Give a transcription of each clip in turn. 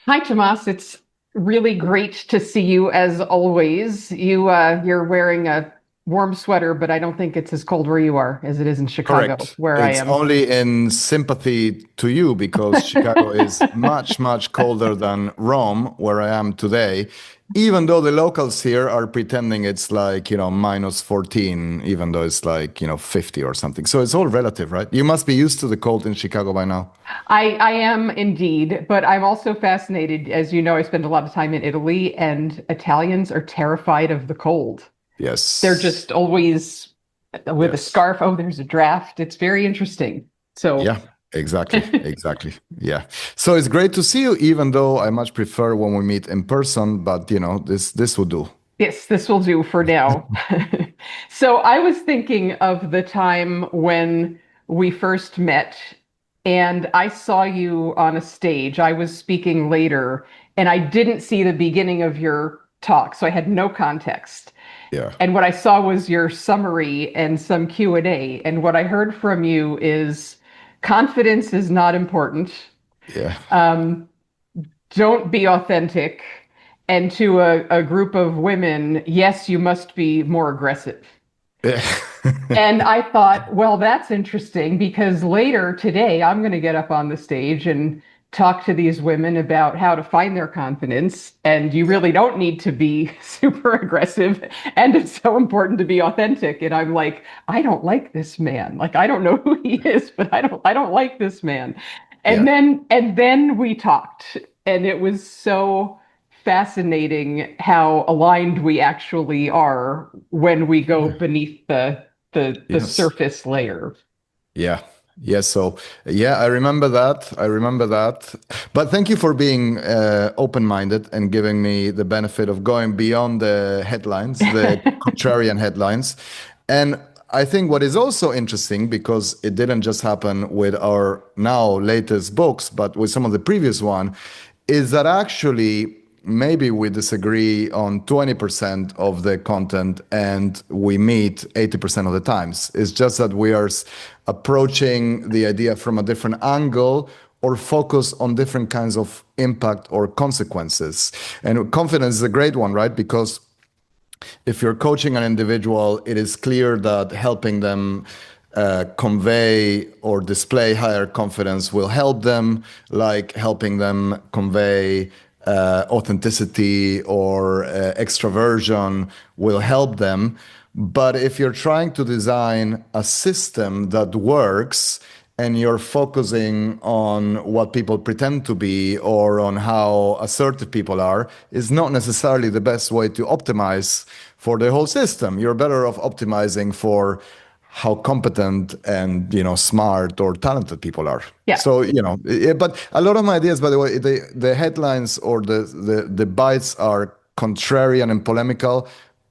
Hi, Tomas. It's really great to see you as always. You're wearing a warm sweater, but I don't think it's as cold where you are as it is in Chicago, Correct. where I It's am. only in sympathy to you because Chicago is much, much colder than Rome, where I am today, even though the locals here are pretending it's like, minus 14, even though it's like, 50 or something. So it's all relative, right? You must be used to the cold in Chicago by now. I am indeed, but I'm also fascinated. As you know, I spend a lot of time in Italy, and Italians are terrified of the cold. They're Yes. just always with a Yes. scarf. Oh, there's a draft. It's very interesting. So Yeah, exactly. Exactly. Yeah. So it's great to see you, even though I much prefer when we meet in person, but this will do. yes, this will do for now. So I was thinking of the time when we first met, and I saw you on a stage. I was speaking later, and I didn't see the beginning of your talk, so I had no context. Yeah. And what I saw was your summary and some Q&A. And what I heard from you is confidence is not important. Yeah. Um, don't be authentic. And to a group of women, yes, you must be more aggressive. Yeah. And I thought, well, that's interesting because later today, I'm going to get up on the stage and talk to these women about how to find their confidence. And you Yeah. really don't need to be super aggressive. And it's so important to be authentic. And I'm like, I don't like this man. Like, I don't know who he is, but I don't like this man. Yeah. And then we talked, and it was so fascinating how aligned we actually are when we go Yeah. beneath the Yes. surface layer. Yeah. Yes. So, yeah, I remember that. I remember that. But thank you for being open-minded and giving me the benefit of going beyond the headlines, the contrarian headlines. And I think what is also interesting, because it didn't just happen with our now latest books, but with some of the previous one, is that actually maybe we disagree on 20% of the content and we meet 80% of the times. It's just that we are approaching the idea from a different angle or focus on different kinds of impact or consequences. And confidence is a great one, right? Because if you're coaching an individual, it is clear that helping them convey or display higher confidence will help them, like helping them convey authenticity or extroversion will help them. But if you're trying to design a system that works and you're focusing on what people pretend to be or on how assertive people are, is not necessarily the best way to optimize for the whole system. You're better off optimizing for how competent and smart or talented people are. Yeah. So but a lot of my ideas, by the way, the headlines or the bites are contrarian and polemical,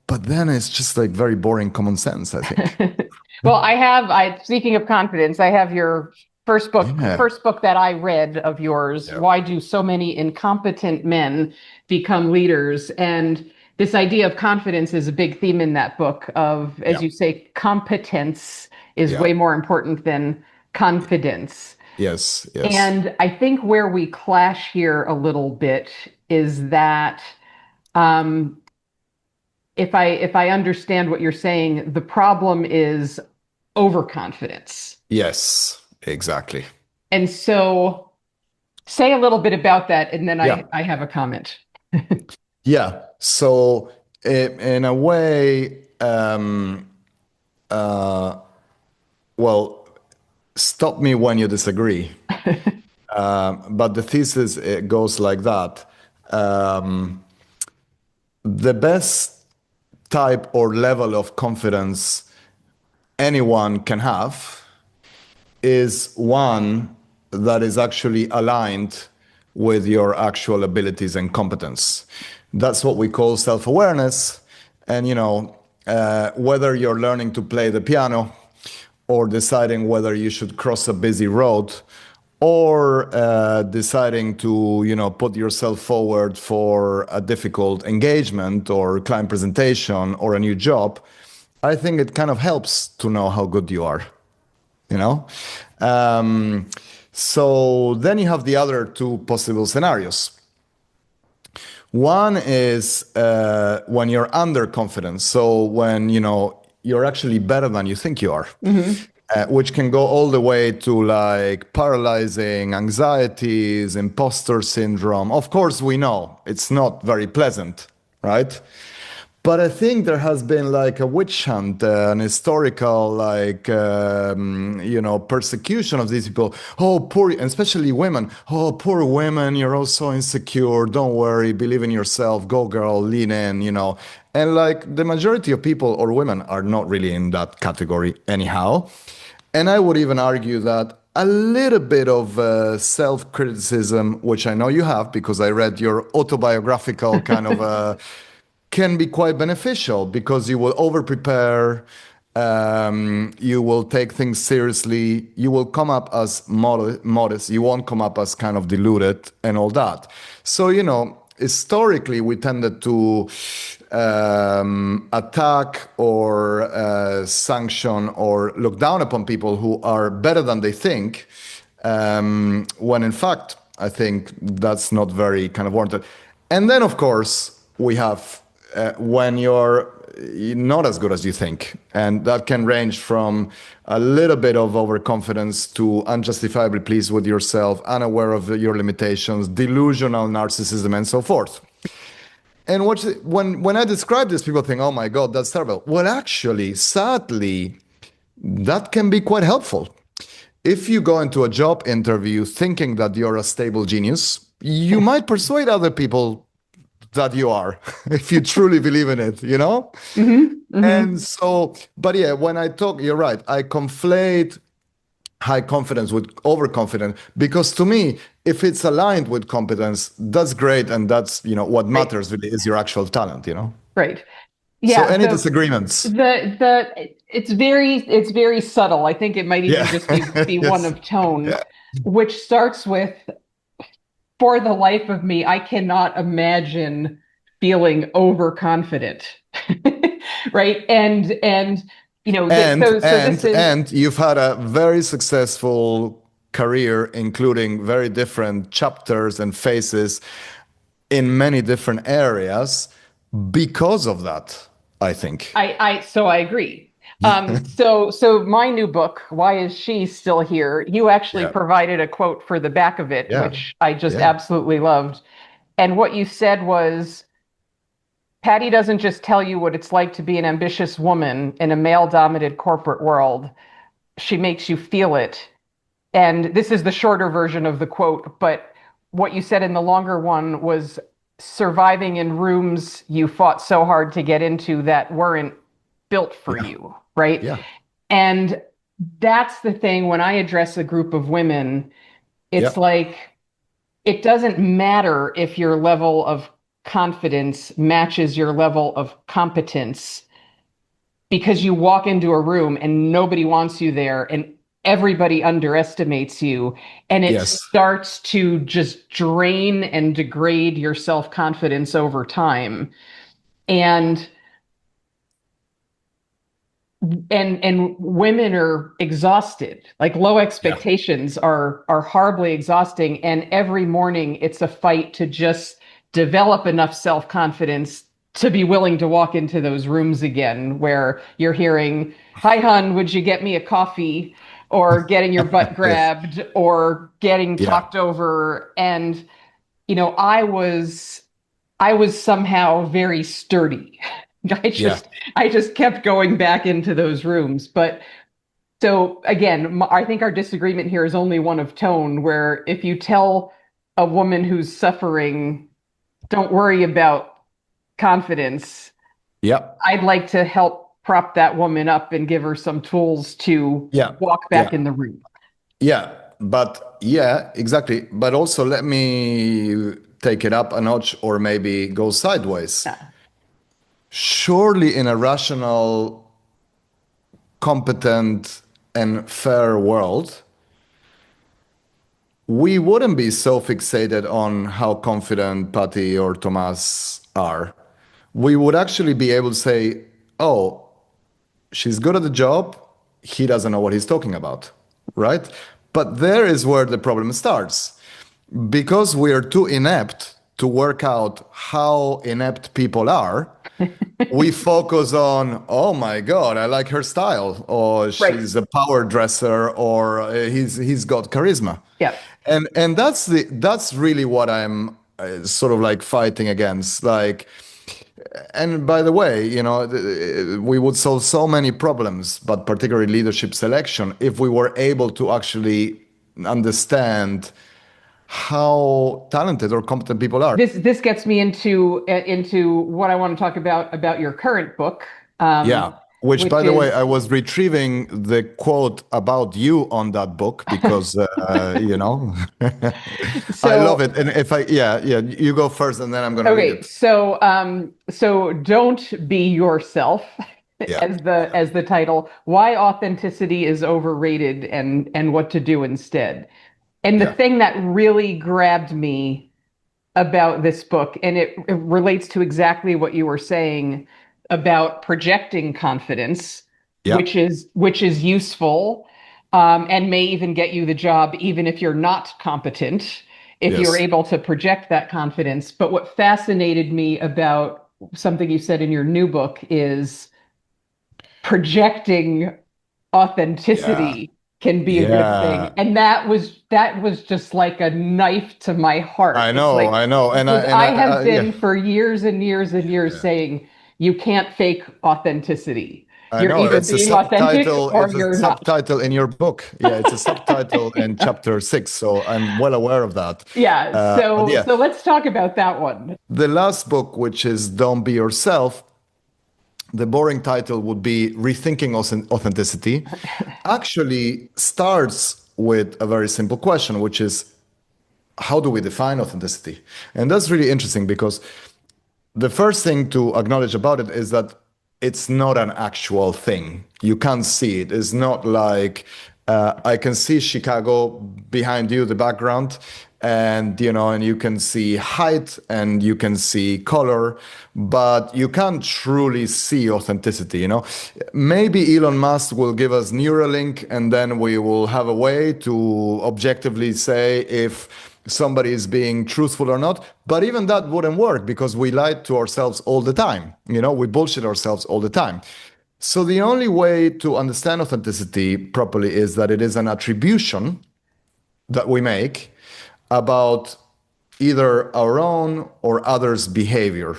but then it's just like very boring common sense, I think. Well, I speaking of confidence, I have your Yeah. first book that I read of yours, Yeah. Why Do So Many Incompetent Men Become Leaders? And this idea of confidence is a big theme in that book of, as Yeah. you say, competence is Yeah. way more important than confidence. Yes. Yes. And I think where we clash here a little bit is that um, if I understand what you're saying, the problem is overconfidence. Yes. Exactly. And so say a little bit about that, and then Yeah. I have a comment. Yeah. So in a way, uh, well, stop me when you disagree. But the thesis it goes like that. Um, the best type or level of confidence anyone can have is one that is actually aligned with your actual abilities and competence. That's what we call self-awareness. And whether you're learning to play the piano or deciding whether you should cross a busy road or deciding to put yourself forward for a difficult engagement or client presentation or a new job, I think it kind of helps to know how good you are, you know um, so then you have the other two possible scenarios. One is when you're underconfident. So when you're actually better than you think you are, Hmm. which can go all the way to like paralyzing anxieties, imposter syndrome. Of course, we know it's not very pleasant, right? But I think there has been like a witch hunt, an historical like persecution of these people. Oh, poor, and especially women. Oh, poor women, you're all so insecure. Don't worry, believe in yourself. Go, girl, lean in. And like the majority of people or women are not really in that category anyhow. And I would even argue that a little bit of self criticism, which I know you have because I read your autobiographical kind of can be quite beneficial because you will over prepare, you will take things seriously, you will come up as modest, you won't come up as kind of deluded and all that. So, historically, we tended to attack or sanction or look down upon people who are better than they think, when in fact, I think that's not very kind of warranted. And then, of course, we have when you're not as good as you think. And that can range from a little bit of overconfidence to unjustifiably pleased with yourself, unaware of your limitations, delusional narcissism, and so forth. And when I describe this, people think, oh my God, that's terrible. Well, actually, sadly, that can be quite helpful. If you go into a job interview thinking that you're a stable genius, you might persuade other people that you are, if you truly believe in it. Hmm. Hmm. And so, but yeah, when I talk, you're right. I conflate high confidence with overconfident because to me, if it's aligned with competence, that's great. And that's, what Right. matters really is your actual talent. Right. So Yeah. any disagreements? It's very subtle. I think it might even Yeah. just be one Yes. of tone, Yeah. which starts with, for the life of me, I cannot imagine feeling overconfident. Right. And And so this and is, and you've had a very successful career, including very different chapters and phases in many different areas because of that, I think. I agree. So my new book, Why Is She Still Here? You actually Yeah. provided a quote for the back of it, Yeah. which I just Yeah. absolutely loved. And what you said was, Patty doesn't just tell you what it's like to be an ambitious woman in a male-dominated corporate world. She makes you feel it. And this is the shorter version of the quote, but what you said in the longer one was surviving in rooms you fought so hard to get into that weren't built for Yeah. you, right? Yeah. And that's the thing when I address a group of women, it's Yeah. like it doesn't matter if your level of confidence matches your level of competence because you walk into a room and nobody wants you there and everybody underestimates you and it Yes. starts to just drain and degrade your self-confidence over time and and women are exhausted, like low Yeah. expectations are horribly exhausting and every morning it's a fight to just develop enough self-confidence to be willing to walk into those rooms again where you're hearing, hi hun, would you get me a coffee, or getting your butt Yes. grabbed or getting Yeah. talked over. And I was somehow very sturdy. I Yeah. just I just kept going back into those rooms. But so again, I think our disagreement here is only one of tone, where if you tell a woman who's suffering, don't worry about confidence, Yeah. I'd like to help prop that woman up and give her some tools to Yeah. walk back Yeah. in the room. Yeah. But yeah, exactly. But also let me take it up a notch or maybe go sideways. Yeah. Surely in a rational, competent, and fair world, we wouldn't be so fixated on how confident Patty or Tomas are. We would actually be able to say, oh, she's good at the job. He doesn't know what he's talking about, right? But there is where the problem starts because we are too inept to work out how inept people are, we focus on, oh my God, I like her style, or Right. she's a power dresser, or he's got charisma, Yeah. and that's really what I'm sort of like fighting against. Like, and by the way, we would solve so many problems, but particularly leadership selection, if we were able to actually understand how talented or competent people are. This gets me into what I want to talk about your current book, Yeah. Which, which by the way, is I was retrieving the quote about you on that book because, I love so. it. And if yeah, you go first and then I'm going to read Okay, it. so don't be yourself Yeah. as the title. Why authenticity is overrated and what to do instead. And the Yeah. thing that really grabbed me about this book, and it relates to exactly what you were saying about projecting confidence, Yeah. which is useful, and may even get you the job, even if you're not competent, if you're Yes. able to project that confidence. But what fascinated me about something you said in your new book is projecting Yeah. authenticity can be a good thing. Yeah. And that was just like a knife to my heart. I It's know. like I know. because I have Yeah. been for years and years and years Yeah. saying you can't fake authenticity. I You're know either it's a being authentic subtitle. or It's a you're not. subtitle in your book. Yeah, it's a subtitle in chapter 6. So I'm well aware of that. Yeah, But so yeah, so let's talk about that one. the last book, which is Don't Be Yourself, the boring title would be Rethinking Authenticity, actually starts with a very simple question, which is how do we define authenticity? And that's really interesting because the first thing to acknowledge about it is that it's not an actual thing. You can't see it. It's not like I can see Chicago behind you, the background, and you can see height and you can see color, but you can't truly see authenticity. Maybe Elon Musk will give us Neuralink, and then we will have a way to objectively say if somebody is being truthful or not. But even that wouldn't work because we lie to ourselves all the time. We bullshit ourselves all the time. So the only way to understand authenticity properly is that it is an attribution that we make about either our own or others' behavior.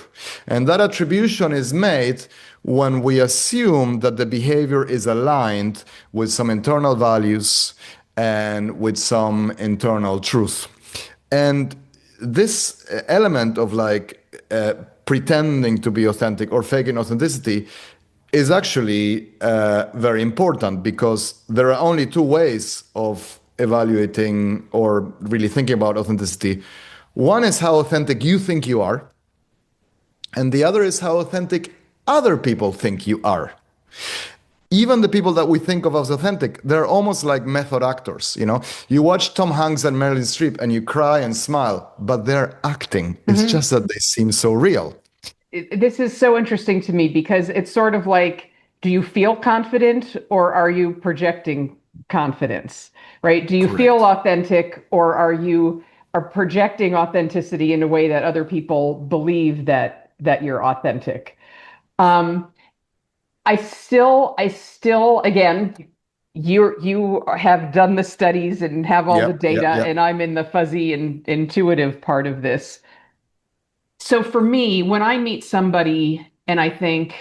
And that attribution is made when we assume that the behavior is aligned with some internal values and with some internal truth. And this element of like pretending to be authentic or faking authenticity is actually very important because there are only two ways of evaluating or really thinking about authenticity. One is how authentic you think you are, and the other is how authentic other people think you are. Even the people that we think of as authentic, they're almost like method actors. You watch Tom Hanks and Meryl Streep and you cry and smile, but they're acting. It's Mhm. just that they seem so real. This is so interesting to me because it's sort of like, do you feel confident or are you projecting confidence, right? Do you feel Correct. authentic or are projecting authenticity in a way that other people believe that you're authentic? Um, I still, again, you have done the studies and have all the Yep, yep, data, yep. and I'm in the fuzzy and intuitive part of this. So for me, when I meet somebody and I think,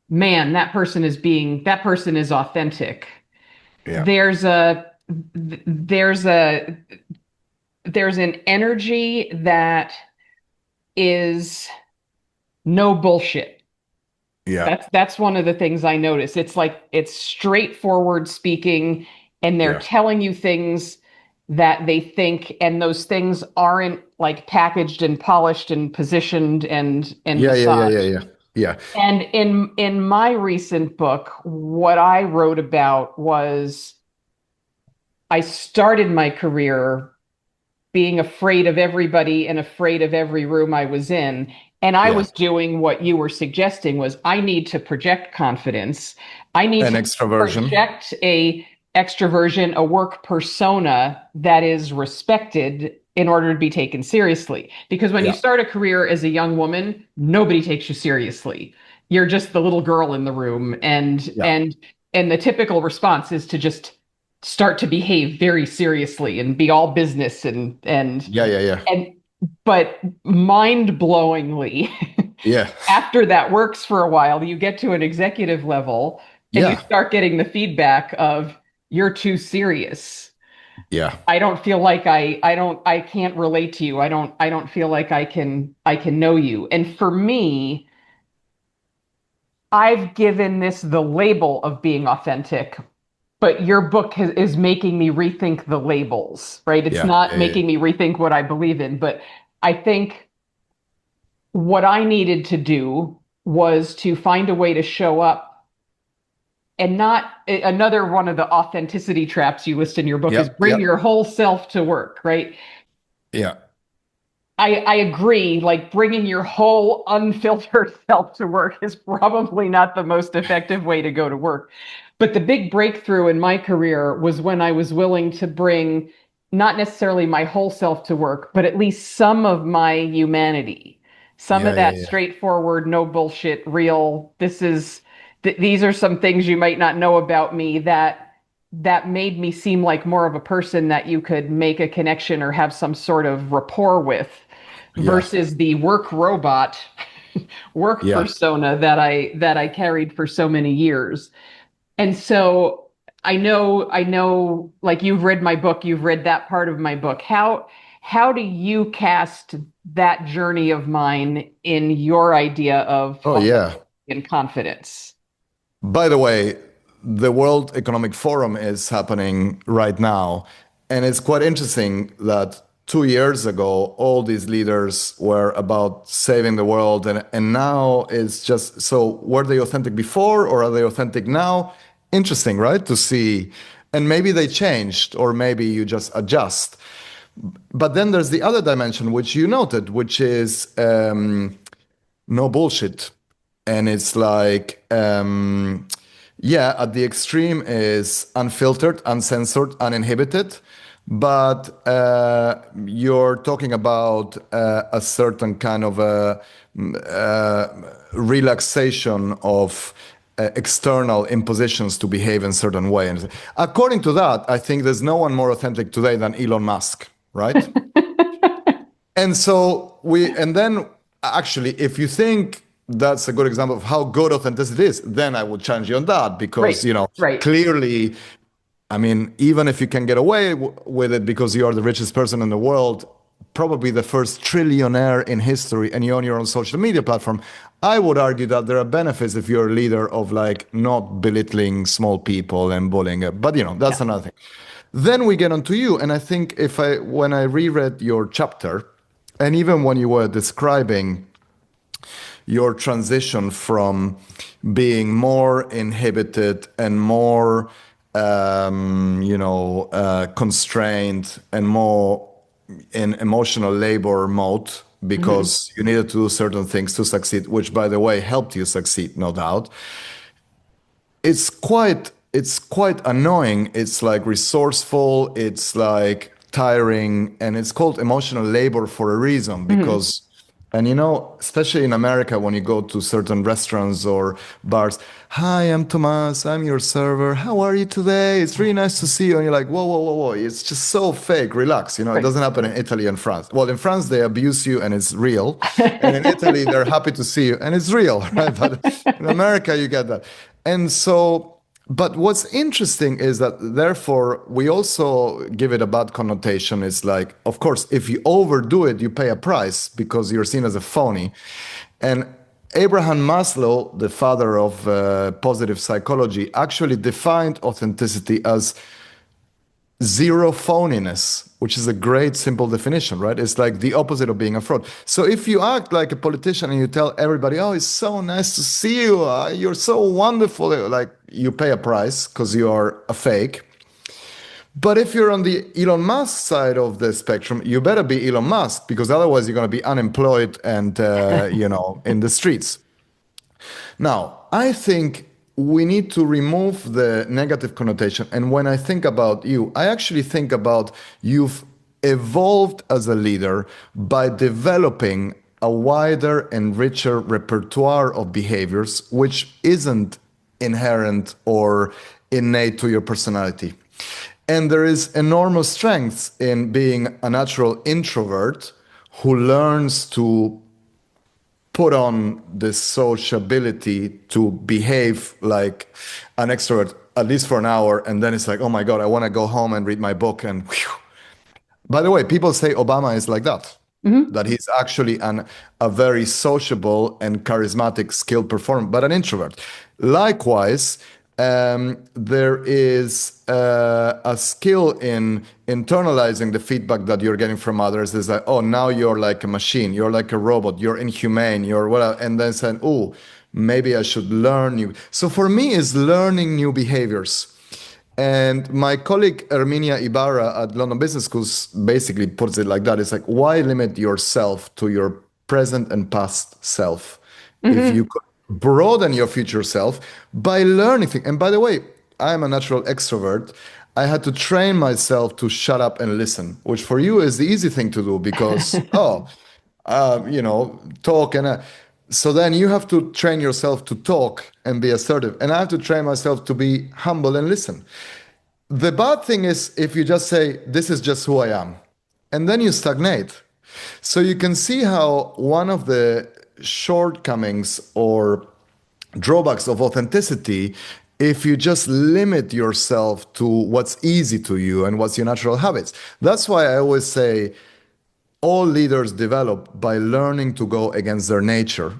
man, that person is authentic, Yeah, there's a there's a there's an energy that is no bullshit. yeah, That's one of the things I notice. It's like it's straightforward speaking, and they're yeah. telling you things that they think, and those things aren't like packaged and polished and positioned and Yeah, yeah, yeah, yeah, massaged. yeah. Yeah, And in my recent book, what I wrote about was I started my career being afraid of everybody and afraid of every room I was in. And I yeah. was doing what you were suggesting was I need to project confidence. I need An to extroversion. project a extroversion, a work persona that is respected in order to be taken seriously. Because when you Yeah. start a career as a young woman, nobody takes you seriously. You're just the little girl in the room, Yeah. and the typical response is to just start to behave very seriously and be all business Yeah. Yeah. Yeah. and but mind-blowingly, Yeah. after that works for a while, you get to an executive level and you Yeah. start getting the feedback of you're too serious. Yeah. I don't feel like I can't relate to you. I don't feel like I can know you. And for me, I've given this the label of being authentic, but your book is making me rethink the labels, right? It's Yeah. not Yeah. Yeah. making me rethink what I believe in, but I think what I needed to do was to find a way to show up and not another one of the authenticity traps you list in your book is Yeah. bring Yeah. your whole self to work, right? Yeah. I agree, like bringing your whole unfiltered self to work is probably not the most effective way to go to work. But the big breakthrough in my career was when I was willing to bring not necessarily my whole self to work, but at least some of my humanity, some Yeah. of Yeah. that Yeah. straightforward, no bullshit, real. These are some things you might not know about me that made me seem like more of a person that you could make a connection or have some sort of rapport with Yeah. versus the work robot work Yeah. persona that I carried for so many years. And so I know like you've read my book, you've read that part of my book. How do you cast that journey of mine in your idea of Oh, authenticity yeah. and confidence? By the way, the World Economic Forum is happening right now. And it's quite interesting that 2 years ago, all these leaders were about saving the world. And now it's just so were they authentic before or are they authentic now? Interesting, right? To see. And maybe they changed or maybe you just adjust. But then there's the other dimension, which you noted, which is no bullshit. And it's like, yeah, at the extreme is unfiltered, uncensored, uninhibited. But you're talking about a certain kind of relaxation of external impositions to behave in certain way. And according to that, I think there's no one more authentic today than Elon Musk, right? And so and then actually, if you think that's a good example of how good authenticity is, then I would challenge you on that Right, because, right. clearly, I mean, even if you can get away with it because you are the richest person in the world, probably the first trillionaire in history, and you own your own social media platform, I would argue that there are benefits if you're a leader of like not belittling small people and bullying. But Yeah. that's another thing. Then we get on to you, and I think when I reread your chapter, and even when you were describing your transition from being more inhibited and more constrained and more in emotional labor mode Hmm. because you needed to do certain things to succeed, which by the way helped you succeed, no doubt. It's quite annoying. It's like resourceful, it's like tiring, and it's called emotional labor for a reason Hmm. because and especially in America when you go to certain restaurants or bars, hi, I'm Tomas, I'm your server. How are you today? It's really nice to see you. And you're like, whoa, whoa, whoa, whoa. It's just so fake. Relax. It Right. doesn't happen in Italy and France. Well, in France, they abuse you and it's real. And in Italy, they're happy to see you and it's real, right? But in America, you get that. And so, but what's interesting is that therefore we also give it a bad connotation. It's like, of course, if you overdo it, you pay a price because you're seen as a phony. And Abraham Maslow, the father of positive psychology, actually defined authenticity as zero phoniness, which is a great simple definition, right? It's like the opposite of being a fraud. So if you act like a politician and you tell everybody, oh, it's so nice to see you, you're so wonderful, like you pay a price because you are a fake. But if you're on the Elon Musk side of the spectrum, you better be Elon Musk because otherwise you're going to be unemployed and, in the streets. Now, I think we need to remove the negative connotation. And when I think about you, I actually think about you've evolved as a leader by developing a wider and richer repertoire of behaviors, which isn't inherent or innate to your personality. And there is enormous strength in being a natural introvert who learns to put on this sociability to behave like an extrovert at least for an hour, and then it's like, oh my god, I want to go home and read my book. And whew. By the way, people say Obama is like that, Hmm. that he's actually a very sociable and charismatic, skilled performer, but an introvert. Likewise, there is a skill in internalizing the feedback that you're getting from others. Is like, oh, now you're like a machine, you're like a robot, you're inhumane, you're whatever, and then saying, oh, maybe I should learn new. So for me, is learning new behaviors. And my colleague Erminia Ibarra at London Business Schools basically puts it like that. It's like, why limit yourself to your present and past self if you Hmm. could broaden your future self by learning things? And by the way, I'm a natural extrovert. I had to train myself to shut up and listen, which for you is the easy thing to do because, oh, talk so then you have to train yourself to talk and be assertive. And I have to train myself to be humble and listen. The bad thing is if you just say, this is just who I am, and then you stagnate. So you can see how one of the shortcomings or drawbacks of authenticity, if you just limit yourself to what's easy to you and what's your natural habits. That's why I always say all leaders develop by learning to go against their nature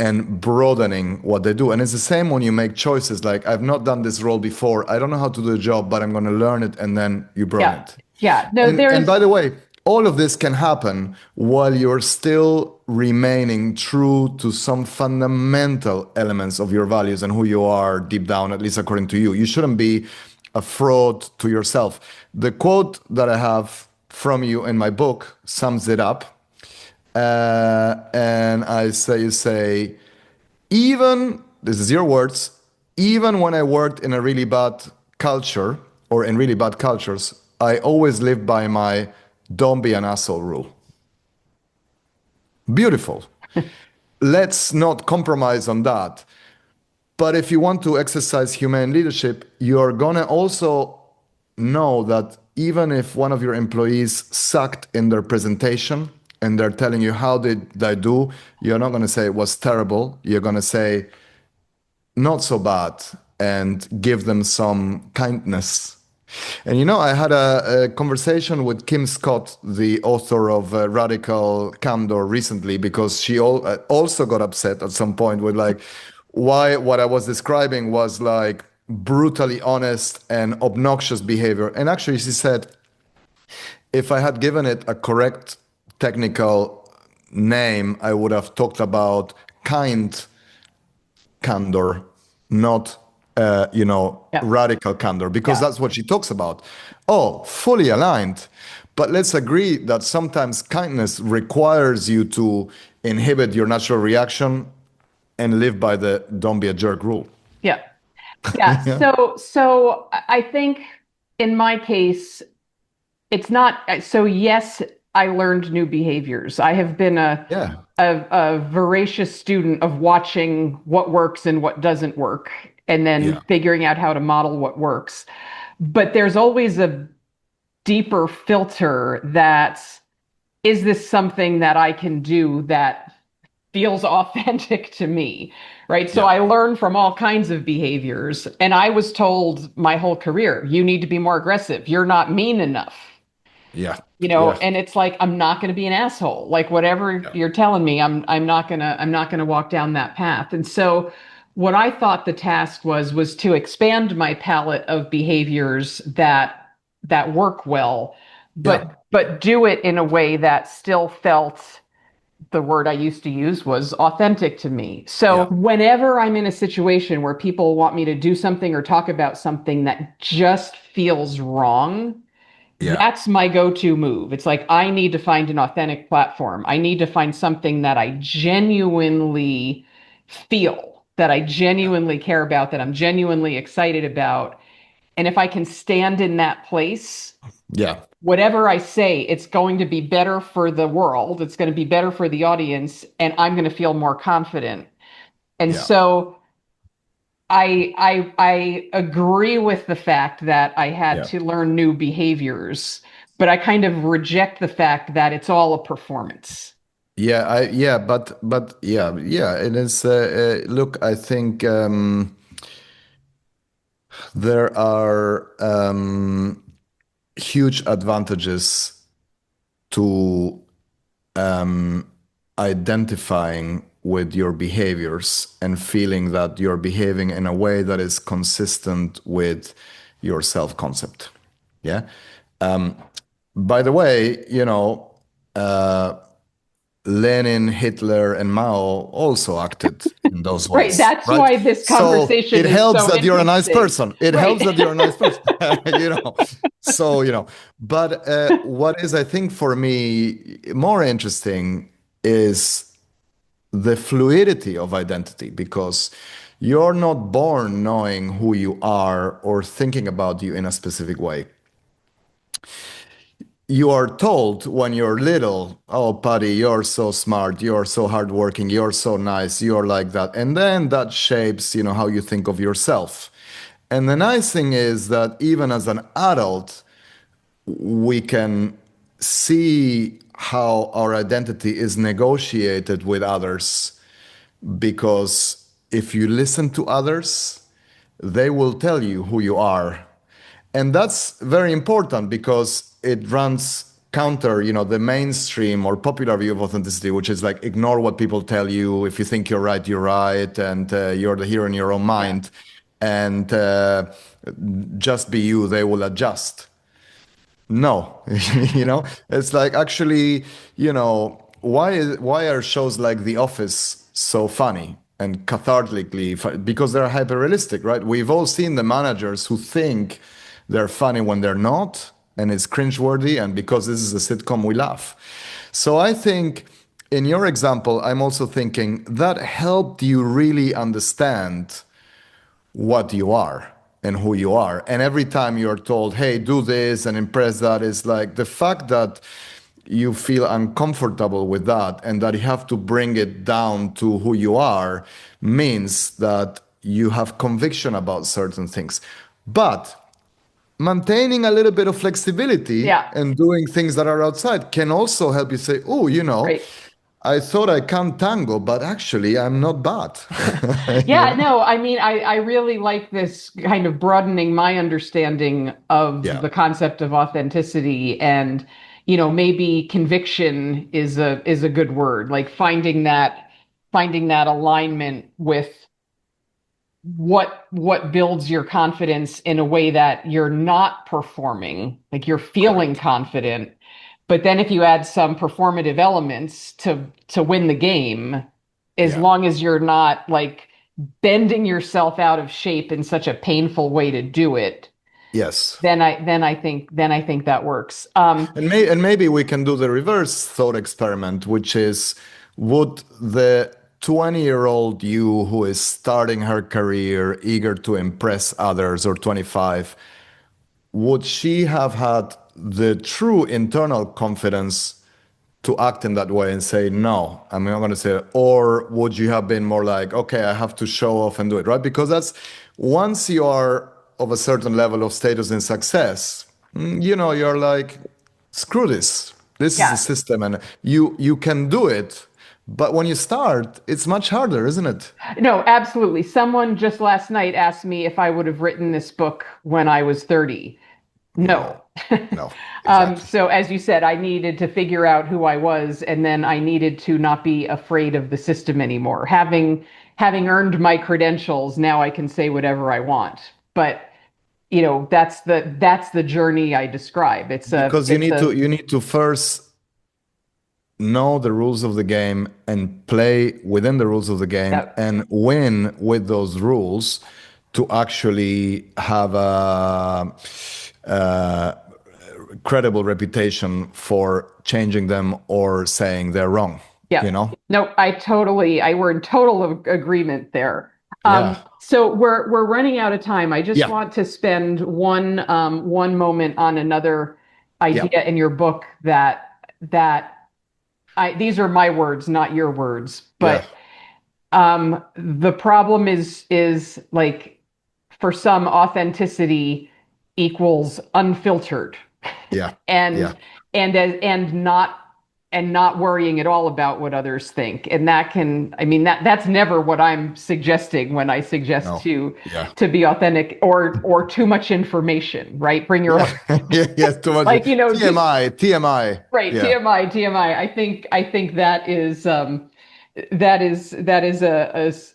and broadening what they do. And it's the same when you make choices like, I've not done this role before. I don't know how to do the job, but I'm going to learn it. And then you broaden Yeah. it. Yeah. No, And by there's, the way, all of this can happen while you're still remaining true to some fundamental elements of your values and who you are deep down, at least according to you. You shouldn't be a fraud to yourself. The quote that I have from you in my book sums it up. And you say, even, this is your words, even when I worked in a really bad culture or in really bad cultures, I always lived by my don't be an asshole rule. Beautiful. Let's not compromise on that. But if you want to exercise humane leadership, you're going to also know that even if one of your employees sucked in their presentation and they're telling you, how did they do? You're not going to say it was terrible. You're going to say, not so bad, and give them some kindness. And I had a conversation with Kim Scott, the author of Radical Candor, recently, because she also got upset at some point with like why what I was describing was like brutally honest and obnoxious behavior. And actually, she said, if I had given it a correct technical name, I would have talked about kind candor, not yeah. radical candor, because Yeah. that's what she talks about. Oh, fully aligned. But let's agree that sometimes kindness requires you to inhibit your natural reaction and live by the don't be a jerk rule. Yeah. Yeah. Yeah. So I think in my case, it's not so. Yes, I learned new behaviors. I have been Yeah. a voracious student of watching what works and what doesn't work, and then Yeah. figuring out how to model what works. But there's always a deeper filter that, is this something that I can do that feels authentic to me, right? So Yeah. I learned from all kinds of behaviors, and I was told my whole career, you need to be more aggressive. You're not mean enough. Yeah. Yeah. And it's like, I'm not going to be an asshole. Like whatever Yeah. you're telling me, I'm not going to walk down that path. And so what I thought the task was to expand my palette of behaviors that work well, Yeah. but do it in a way that still felt, the word I used to use was authentic to me. So Yeah. whenever I'm in a situation where people want me to do something or talk about something that just feels wrong, Yeah. that's my go-to move. It's like, I need to find an authentic platform. I need to find something that I genuinely feel, that I Yeah. genuinely care about, that I'm genuinely excited about. And if I can stand in that place, Yeah. whatever I say, it's going to be better for the world. It's going to be better for the audience, and I'm going to feel more confident. And Yeah. so I agree with the fact that I had Yeah. to learn new behaviors, but I kind of reject the fact that it's all a performance. But yeah, it is. Look, I think there are huge advantages to identifying with your behaviors and feeling that you're behaving in a way that is consistent with your self-concept. Yeah. By the way, Lenin, Hitler, and Mao also acted in those Right. ways, That's right? why this So it conversation is helps so that you're a nice interesting. person. It Right. helps that you're a nice person, you know. So, but what is, I think, for me more interesting is the fluidity of identity, because you're not born knowing who you are or thinking about you in a specific way. You are told when you're little, oh, Patty, you're so smart, you're so hardworking, you're so nice, you're like that. And then that shapes, how you think of yourself. And the nice thing is that even as an adult, we can see how our identity is negotiated with others, because if you listen to others, they will tell you who you are. And that's very important because it runs counter, the mainstream or popular view of authenticity, which is like ignore what people tell you. If you think you're right, you're right, and you're the hero in your own Yeah. mind, and just be you. They will adjust. No, it's like actually, why are shows like The Office so funny and cathartically because they're hyper realistic, right? We've all seen the managers who think they're funny when they're not, and it's cringeworthy, and because this is a sitcom, we laugh. So I think in your example, I'm also thinking that helped you really understand what you are and who you are. And every time you're told, hey, do this and impress that, is like the fact that you feel uncomfortable with that and that you have to bring it down to who you are means that you have conviction about certain things. But maintaining a little bit of flexibility Yeah. and doing things that are outside can also help you say, oh, Right. I thought I can't tango, but actually I'm not bad. you Yeah, know? no, I mean, I really like this kind of broadening my understanding of Yeah, the concept of authenticity, and, maybe conviction is a good word, like finding that alignment with what builds your confidence in a way that you're not performing, like you're feeling correct. confident. But then if you add some performative elements to win the game, as Yeah. long as you're not like bending yourself out of shape in such a painful way to do it, Yes. then I think that works. And maybe we can do the reverse thought experiment, which is, would the 20-year-old you who is starting her career, eager to impress others, or 25, would she have had the true internal confidence to act in that way and say, no, I'm not going to say it? Or would you have been more like, okay, I have to show off and do it, right? Because that's once you are of a certain level of status and success, you're like, screw this. This is the Yeah. system, and you can do it. But when you start, it's much harder, isn't it? No, absolutely. Someone just last night asked me if I would have written this book when I was 30. Yeah. No. No, exactly. So as you said, I needed to figure out who I was, and then I needed to not be afraid of the system anymore. Having earned my credentials, now I can say whatever I want. But that's the journey I describe. It's a Because you it's need to a you need to first know the rules of the game and play within the rules of the game that and win with those rules to actually have a credible reputation for changing them or saying they're wrong, yeah. you know? No, we're in total agreement there. Yeah. So we're running out of time. I just Yeah. want to spend one moment on another Yeah. idea in your book that these are my words, not your words, Yeah. but the problem is like for some authenticity equals unfiltered Yeah. Yeah. and and not worrying at all about what others think. And that can, I mean, that's never what I'm suggesting when I suggest No. Yeah. to be authentic or too much information, right? Bring your Yeah. Yeah. Yes. Too much. like, TMI. TMI. right, Yeah. TMI. I think that is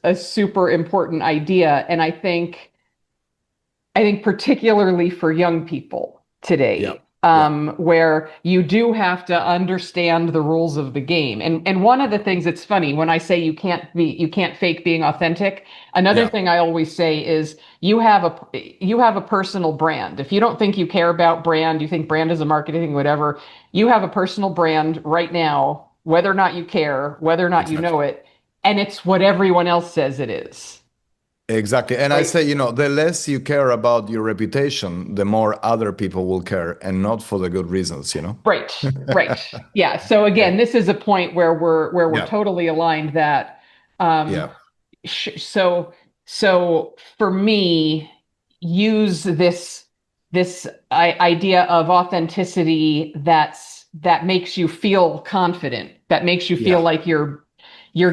a super important idea. And I think particularly for young people Yeah. today, Yeah. where you do have to understand the rules of the game. And one of the things that's funny when I say you can't fake being authentic. Another Yeah. thing I always say is you have a personal brand. If you don't think you care about brand, you think brand is a marketing thing, whatever. You have a personal brand right now, whether or not you care, whether or not you Exactly. know it, and it's what everyone else says it is, Exactly. And I right? say, the less you care about your reputation, the more other people will care, and not for the good reasons. Right, right. Yeah. So Yeah. again, this is a point where we're Yeah. totally aligned that Yeah. um so for me, use this idea of authenticity that makes you feel confident, that makes you feel Yeah. like you're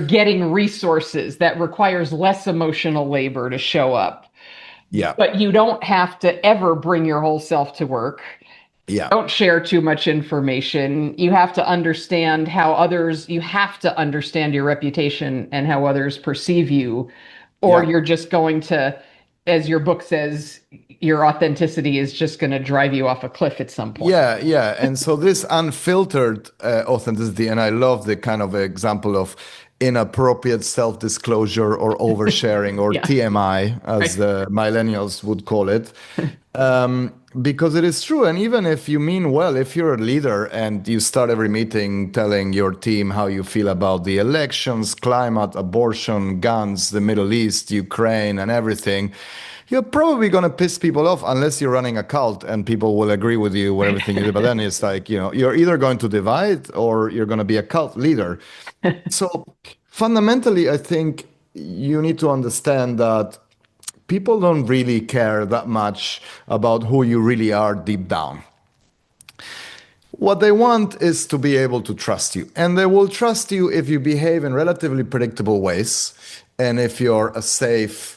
getting resources, that requires less emotional labor to show up. Yeah. But you don't have to ever bring your whole self to work. Yeah. Don't share too much information. You have to understand your reputation and how others perceive you, or Yeah. you're just going to, as your book says, your authenticity is just going to drive you off a cliff at some point. Yeah, yeah. And so this unfiltered authenticity, and I love the kind of example of inappropriate self-disclosure or oversharing or Yeah. TMI, as Right. the millennials would call it. Because it is true. And even if you mean well, if you're a leader and you start every meeting telling your team how you feel about the elections, climate, abortion, guns, the Middle East, Ukraine, and everything, you're probably going to piss people off unless you're running a cult and people will agree with you with everything you do. But then it's like, you're either going to divide or you're going to be a cult leader. So fundamentally, I think you need to understand that people don't really care that much about who you really are deep down. What they want is to be able to trust you. And they will trust you if you behave in relatively predictable ways and if you're a safe,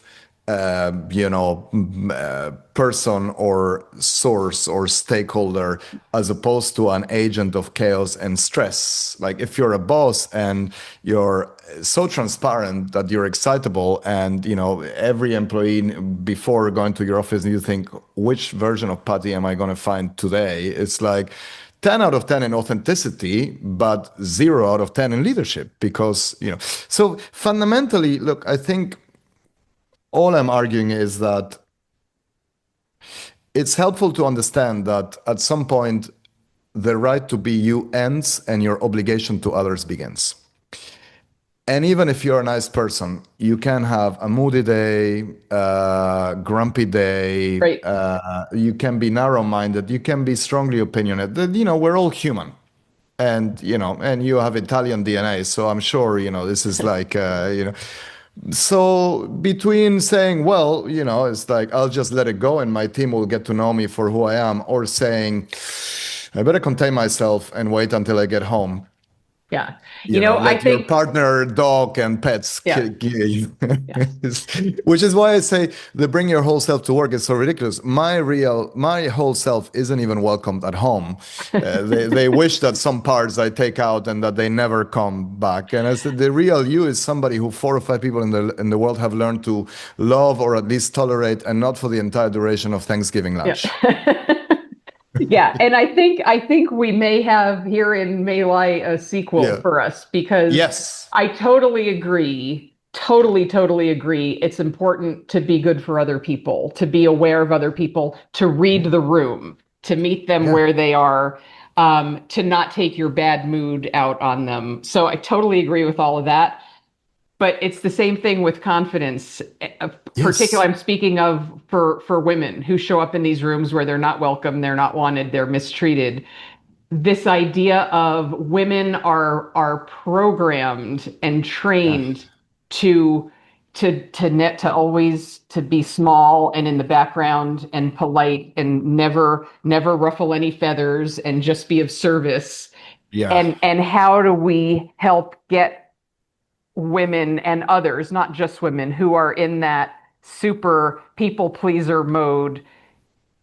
person or source or stakeholder as opposed to an agent of chaos and stress. Like if you're a boss and you're so transparent that you're excitable and every employee before going to your office you think which version of Patty am I going to find today, it's like 10 out of 10 in authenticity, but 0 out of 10 in leadership. Because, so fundamentally, look, I think all I'm arguing is that it's helpful to understand that at some point, the right to be you ends and your obligation to others begins. And even if you're a nice person, you can have a moody day, grumpy day. Right. You can be narrow-minded. You can be strongly opinionated. We're all human, and you have Italian DNA, so I'm sure this is like So between saying, well, it's like I'll just let it go and my team will get to know me for who I am, or saying I better contain myself and wait until I get home. Yeah. I Let your think, partner, dog, and pets, yeah. Yes. which is why I say the bring your whole self to work is so ridiculous. My whole self isn't even welcomed at home. They wish that some parts I take out and that they never come back. And I said the real you is somebody who 4 or 5 people in the world have learned to love or at least tolerate, and not for the entire duration of Thanksgiving Yeah. lunch. Yeah, and I think we may have herein may lie a sequel Yeah. for us, because Yes. I totally agree, totally agree. It's important to be good for other people, to be aware of other people, to read the room, to meet them Yeah. where they are, to not take your bad mood out on them. So I totally agree with all of that. but it's the same thing with confidence. Yes. Particularly, I'm speaking of for women who show up in these rooms where they're not welcome, they're not wanted, they're mistreated. This idea of women are programmed and Yeah. trained to to always to be small and in the background and polite and never ruffle any feathers and just be of service. Yeah. And how do we help get women and others, not just women, who are in that super people pleaser mode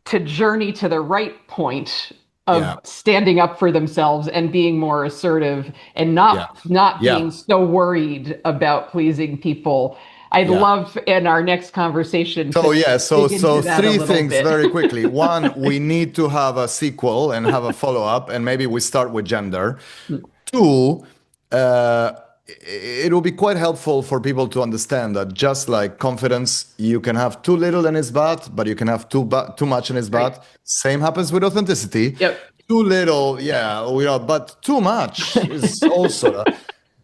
to journey to the right point Yeah. of standing up for themselves and being more assertive and Yeah. not Yeah. being so worried about pleasing people. I'd Yeah. love in our next conversation So to yeah, dig so into that a three little things bit. very quickly. One, we need to have a sequel and have a follow-up, and maybe we start with gender. Two, uh, it will be quite helpful for people to understand that just like confidence, you can have too little and it's bad, but you can have too much and it's Right. bad. Same happens with authenticity. Yep. Too little, yeah, but too much is also.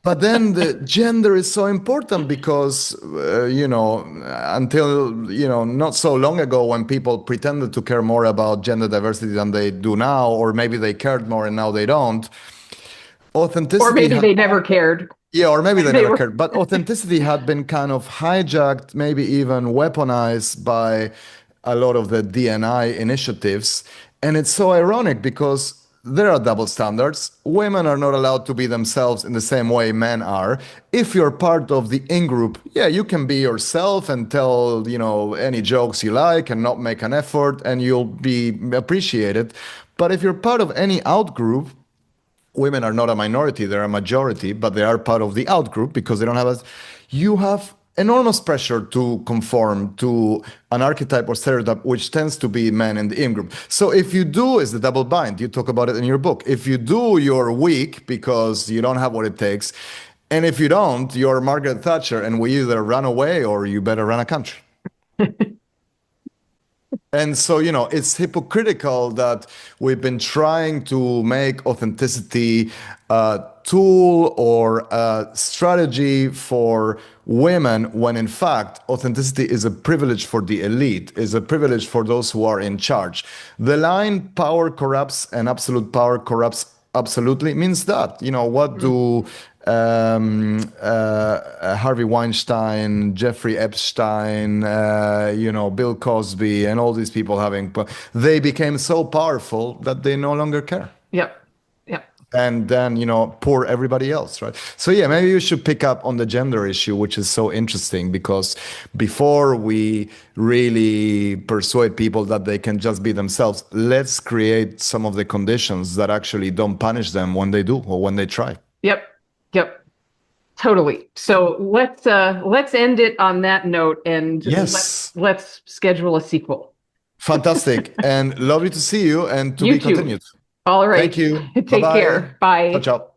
But then the gender is so important because, until, not so long ago when people pretended to care more about gender diversity than they do now, or maybe they cared more and now they don't, Or authenticity maybe had, they never cared. yeah, or maybe they They never were cared, but authenticity had been kind of hijacked, maybe even weaponized by a lot of the DNI initiatives. And it's so ironic because there are double standards. Women are not allowed to be themselves in the same way men are. If you're part of the in group, yeah, you can be yourself and tell, any jokes you like and not make an effort and you'll be appreciated. But if you're part of any out group, women are not a minority, they're a majority, but they are part of the out group because they don't have as you have enormous pressure to conform to an archetype or stereotype which tends to be men in the in group. So if you do is the double bind, you talk about it in your book. If you do, you're weak because you don't have what it takes. And if you don't, you're Margaret Thatcher and we either run away or you better run a country. And so, it's hypocritical that we've been trying to make authenticity a tool or a strategy for women when in fact authenticity is a privilege for the elite, is a privilege for those who are in charge. The line power corrupts and absolute power corrupts absolutely means that. What do Harvey Weinstein, Jeffrey Epstein, Bill Cosby, and all these people they became so powerful that they no longer care. Yep. Yep. And then, poor everybody else, right? So, yeah, maybe you should pick up on the gender issue, which is so interesting because before we really persuade people that they can just be themselves, let's create some of the conditions that actually don't punish them when they do or when they try. Yep. Yep. Totally. So let's end it on that note and Yes. let's schedule a sequel. Fantastic. And lovely to see you and to You be too. continued. All right. Thank you. Bye Take bye. care. Ciao, Bye. ciao.